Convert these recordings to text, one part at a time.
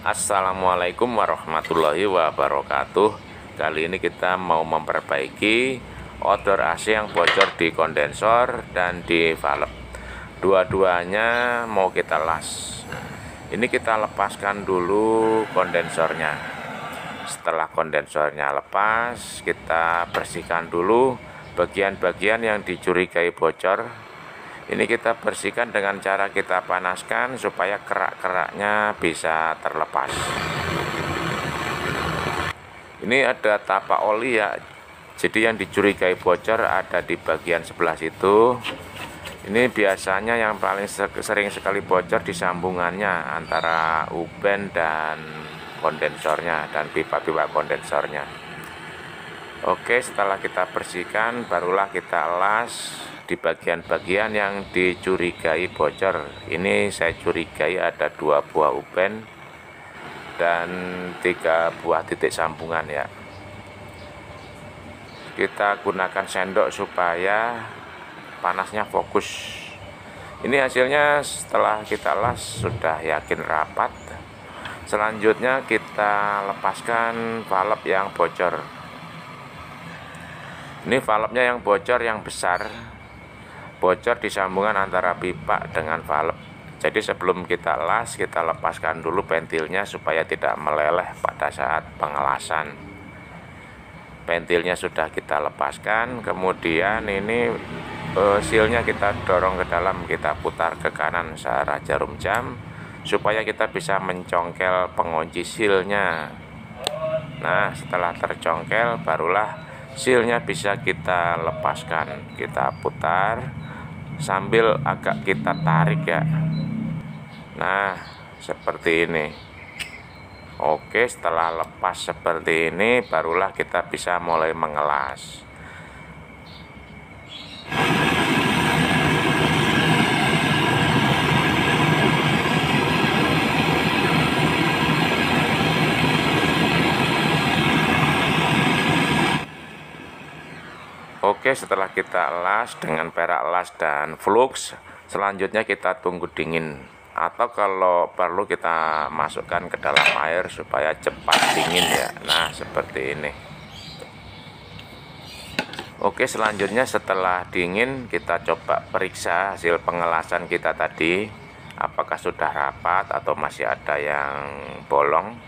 Assalamualaikum warahmatullahi wabarakatuh. Kali ini kita mau memperbaiki odor AC yang bocor di kondensor dan di valve. Dua-duanya mau kita las. Ini kita lepaskan dulu kondensornya. Setelah kondensornya lepas, kita bersihkan dulu bagian-bagian yang dicurigai bocor. Ini kita bersihkan dengan cara kita panaskan supaya kerak-keraknya bisa terlepas. Ini ada tapak oli ya, jadi yang dicurigai bocor ada di bagian sebelah situ. Ini biasanya yang paling sering sekali bocor di sambungannya antara uben dan kondensornya dan pipa-pipa kondensornya. Oke, setelah kita bersihkan barulah kita las di bagian-bagian yang dicurigai bocor. Ini saya curigai ada 2 buah uben dan 3 buah titik sambungan ya. Kita gunakan sendok supaya panasnya fokus. Ini hasilnya setelah kita las sudah yakin rapat. Selanjutnya kita lepaskan valve yang bocor. Ini valve-nya yang bocor yang besar, bocor di sambungan antara pipa dengan valve. Jadi sebelum kita las, kita lepaskan dulu ventilnya supaya tidak meleleh pada saat pengelasan. Ventilnya sudah kita lepaskan, kemudian ini sealnya kita dorong ke dalam, kita putar ke kanan searah jarum jam supaya kita bisa mencongkel pengunci sealnya. Nah, setelah tercongkel barulah sealnya bisa kita lepaskan. Kita putar sambil agak kita tarik ya. Nah, seperti ini. Oke, setelah lepas seperti ini barulah kita bisa mulai mengelas. Oke, setelah kita las dengan perak las dan flux, selanjutnya kita tunggu dingin, atau kalau perlu kita masukkan ke dalam air supaya cepat dingin ya. Nah, seperti ini. Oke, selanjutnya setelah dingin kita coba periksa hasil pengelasan kita tadi, apakah sudah rapat atau masih ada yang bolong.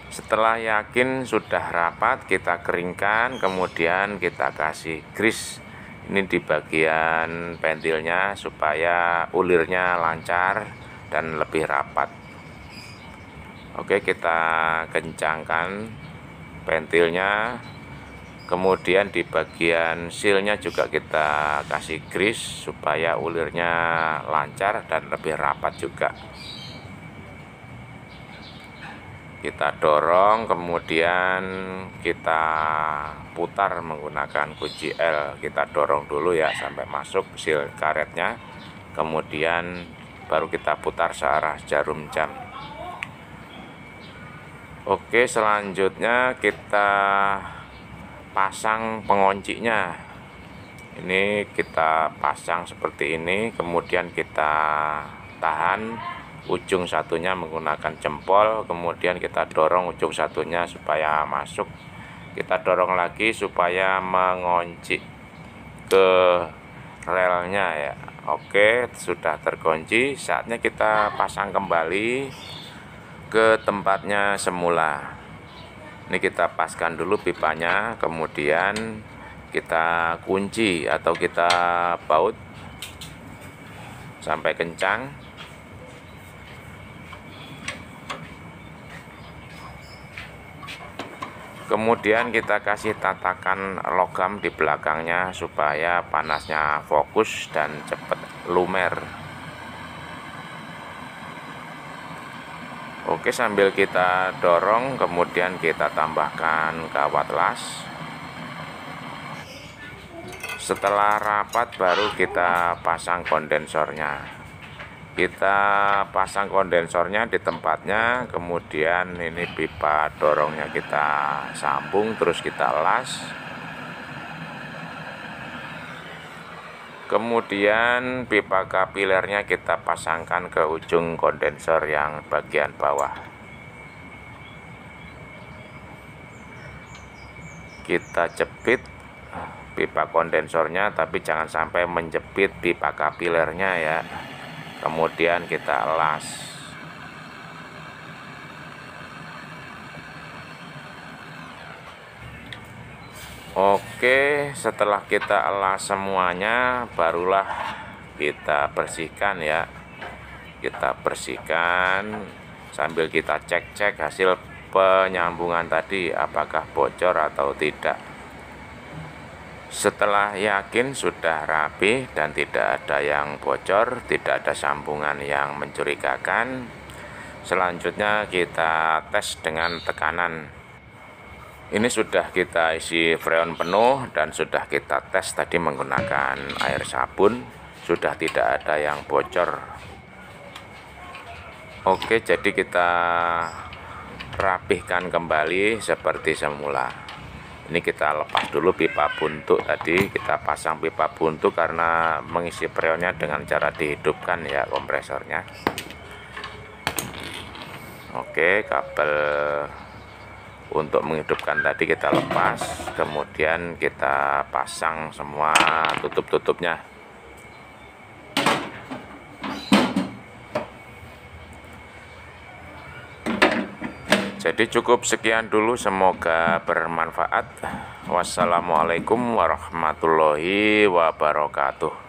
Setelah yakin sudah rapat, kita keringkan, kemudian kita kasih grease ini di bagian ventilnya supaya ulirnya lancar dan lebih rapat. Oke, kita kencangkan ventilnya, kemudian di bagian sealnya juga kita kasih grease supaya ulirnya lancar dan lebih rapat juga. Kita dorong, kemudian kita putar menggunakan kunci L. Kita dorong dulu ya sampai masuk seal karetnya, kemudian baru kita putar searah jarum jam. Oke, selanjutnya kita pasang penguncinya. Ini kita pasang seperti ini, kemudian kita tahan ujung satunya menggunakan jempol, kemudian kita dorong ujung satunya supaya masuk. Kita dorong lagi supaya mengunci ke relnya ya. Oke, sudah terkunci, saatnya kita pasang kembali ke tempatnya semula. Ini kita paskan dulu pipanya, kemudian kita kunci atau kita baut sampai kencang. Kemudian kita kasih tatakan logam di belakangnya supaya panasnya fokus dan cepat lumer. Oke, sambil kita dorong kemudian kita tambahkan kawat las. Setelah rapat baru kita pasang kondensornya. Kita pasang kondensornya di tempatnya, kemudian ini pipa dorongnya kita sambung, terus kita las. Kemudian pipa kapilernya kita pasangkan ke ujung kondensor yang bagian bawah. Kita jepit pipa kondensornya, tapi jangan sampai menjepit pipa kapilernya ya. Kemudian kita las. Oke, setelah kita las semuanya, barulah kita bersihkan ya. Kita bersihkan sambil kita cek-cek hasil penyambungan tadi apakah bocor atau tidak. Setelah yakin sudah rapi dan tidak ada yang bocor, tidak ada sambungan yang mencurigakan, selanjutnya kita tes dengan tekanan. Ini sudah kita isi freon penuh dan sudah kita tes tadi menggunakan air sabun, sudah tidak ada yang bocor. Oke, jadi kita rapihkan kembali seperti semula. Ini kita lepas dulu pipa buntu tadi, kita pasang pipa buntu karena mengisi freonnya dengan cara dihidupkan ya kompresornya. Oke, kabel untuk menghidupkan tadi kita lepas, kemudian kita pasang semua tutup-tutupnya. Jadi cukup sekian dulu, semoga bermanfaat. Wassalamualaikum warahmatullahi wabarakatuh.